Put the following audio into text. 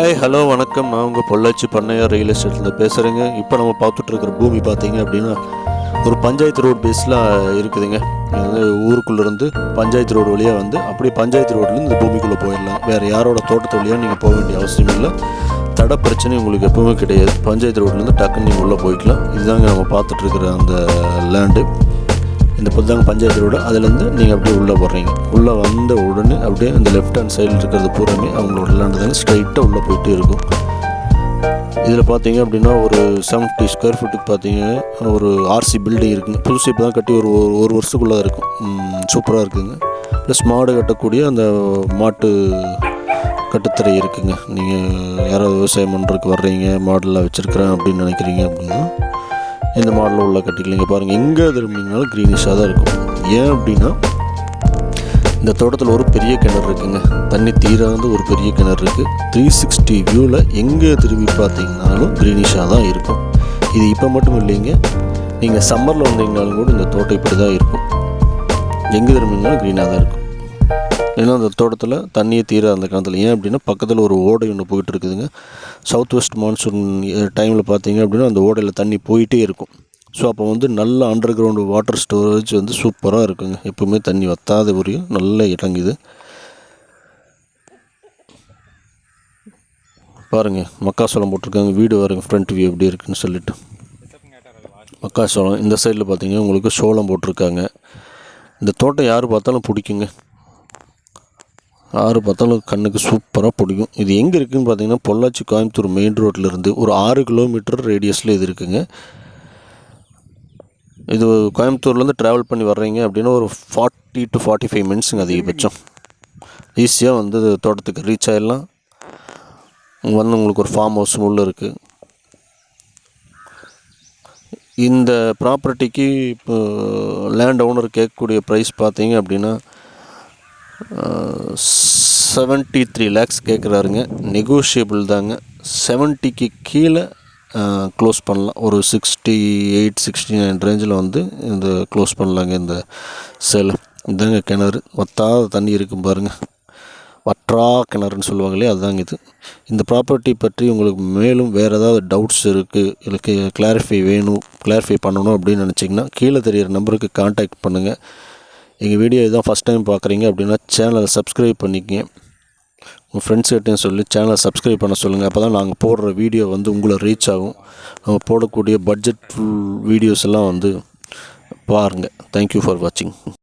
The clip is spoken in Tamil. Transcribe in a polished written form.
ஹாய் ஹலோ வணக்கம். நான் உங்கள் பொள்ளாச்சி பண்ணையார் ரியல் எஸ்டேட்லேருந்து பேசுகிறேங்க. இப்போ நம்ம பார்த்துட்ருக்கிற பூமி பார்த்தீங்க அப்படின்னா ஒரு பஞ்சாயத்து ரோடு பேஸில் இருக்குதுங்க. இது வந்து ஊருக்குள்ளேருந்து பஞ்சாயத்து ரோடு வழியாக வந்து அப்படியே பஞ்சாயத்து ரோட்லேருந்து இந்த பூமிக்குள்ளே போயிடலாம். வேறு யாரோட தோட்டத்து வழியாக நீங்கள் போக வேண்டிய அவசியம் இல்லை. தடை பிரச்சனை உங்களுக்கு எப்பவுமே கிடையாது. பஞ்சாயத்து ரோட்லேருந்து டக்குன்னு நீங்கள் உள்ளே போய்க்கலாம். இதுதாங்க நம்ம பார்த்துட்ருக்கிற அந்த லேண்டு. இந்த பொதுதாங்க பஞ்சாயத்து ரோடு. அதுலேருந்து நீங்கள் அப்படியே உள்ளே போடுறீங்க. உள்ளே வந்த உடனே அப்படியே இந்த லெஃப்ட் ஹேண்ட் சைடில் இருக்கிறது பூராமே அவங்களோட லேண்டு தாங்க. ஸ்ட்ரைட்டாக உள்ளே போயிட்டு இருக்கும். இதில் பார்த்தீங்க அப்படின்னா ஒரு 70 ஸ்கொயர் ஃபீட்டுக்கு பார்த்தீங்க ஒரு ஆர்சி பில்டிங் இருக்குங்க. புதுசு இப்போ தான் கட்டி ஒரு வருஷத்துக்குள்ளே இருக்கும். சூப்பராக இருக்குதுங்க. ப்ளஸ் மாடு கட்டக்கூடிய அந்த மாட்டு கட்டுத்தரை இருக்குங்க. நீங்கள் யாராவது விவசாயம் பண்ணுறதுக்கு வர்றீங்க, மாடெல்லாம் வச்சுருக்கிறேன் அப்படின்னு நினைக்கிறீங்க அப்படின்னா இந்த மாடலில் உள்ள கட்டிக்கலிங்க. பாருங்கள், எங்கே திரும்பினாலும் க்ரீனிஷாக தான் இருக்கும். ஏன் அப்படின்னா இந்த தோட்டத்தில் ஒரு பெரிய கிணறு இருக்குங்க. தண்ணி தீராத ஒரு பெரிய கிணறு இருக்குது. 360 வியூவில் எங்கே திரும்பி பார்த்தீங்கன்னாலும் க்ரீனிஷாக தான் இருக்கும். இது இப்போ மட்டும் இல்லைங்க, நீங்கள் சம்மரில் வந்தீங்கனாலும் கூட இந்த தோட்டம் இப்படி தான் இருக்கும். எங்கே திரும்பினாலும் க்ரீனாக தான் இருக்கும். ஏன்னா அந்த தோட்டத்தில் தண்ணியே தீர அந்த கிணத்துல. ஏன் அப்படின்னா பக்கத்தில் ஒரு ஓடை ஒன்று போயிட்டு இருக்குதுங்க. சவுத் வெஸ்ட் மான்சூன் டைமில் பார்த்தீங்க அப்படின்னா அந்த ஓடையில் தண்ணி போயிட்டே இருக்கும். ஸோ அப்போ வந்து நல்ல அண்டர் கிரவுண்டு வாட்டர் ஸ்டோரேஜ் வந்து சூப்பராக இருக்குங்க. எப்போவுமே தண்ணி வற்றாத வரையும் நல்லா இறங்குது. பாருங்கள், மக்காசோளம் போட்டிருக்காங்க. வீடு வருங்க ஃப்ரண்ட் வியூ எப்படி இருக்குன்னு சொல்லிட்டு. மக்காசோளம் இந்த சைடில் பார்த்தீங்கன்னா உங்களுக்கு சோளம் போட்டிருக்காங்க. இந்த தோட்டம் யார் பார்த்தாலும் பிடிக்குங்க. யார் பார்த்தாலும் கண்ணுக்கு சூப்பராக பிடிக்கும். இது எங்கே இருக்குதுன்னு பார்த்தீங்கன்னா பொள்ளாச்சி கோயம்புத்தூர் மெயின் ரோட்லேருந்து ஒரு 6 கிலோமீட்டர் ரேடியஸில் இது இருக்குங்க. இது கோயம்புத்தூர்லேருந்து ட்ராவல் பண்ணி வர்றீங்க அப்படின்னா ஒரு 40 to 45 மினிட்ஸுங்க அதிகபட்சம். ஈஸியாக வந்து தோட்டத்துக்கு ரீச் ஆகிடலாம். வந்து உங்களுக்கு ஒரு ஃபார்ம் ஹவுஸ் உள்ளே இருக்குது. இந்த ப்ராப்பர்ட்டிக்கு இப்போ லேண்ட் ஓனர் கேட்கக்கூடிய ப்ரைஸ் பார்த்தீங்க அப்படின்னா 73 lakhs கேட்குறாருங்க. நெகோஷியபிள் தாங்க. 70க்கு கீழே க்ளோஸ் பண்ணலாம். ஒரு 68, 69 ரேஞ்சில் வந்து இந்த க்ளோஸ் பண்ணலாங்க இந்த சேல். இதாங்க கிணறு. வற்றாத தண்ணி இருக்கும் பாருங்கள். வற்றா கிணறுன்னு சொல்லுவாங்களே, அதுதாங்க இது. இந்த ப்ராப்பர்ட்டி பற்றி உங்களுக்கு மேலும் வேறு ஏதாவது டவுட்ஸ் இருக்குது, இல்லை கிளாரிஃபை பண்ணணும் அப்படின்னு நினச்சிங்கன்னா கீழே தெரிகிற நம்பருக்கு கான்டாக்ட் பண்ணுங்கள். எங்கள் வீடியோ இதுதான் ஃபஸ்ட் டைம் பார்க்குறீங்க அப்படின்னா சேனலை சப்ஸ்கிரைப் பண்ணிக்கங்க. உங்கள் ஃப்ரெண்ட்ஸ்கிட்டையும் சொல்லி சேனலை சப்ஸ்கிரைப் பண்ண சொல்லுங்கள். அப்போ தான் நாங்கள் போடுற வீடியோ வந்து உங்களை ரீச் ஆகும். நம்ம போடக்கூடிய பட்ஜெட் வீடியோஸ் எல்லாம் வந்து பாருங்கள். தேங்க்யூ ஃபார் வாட்சிங்.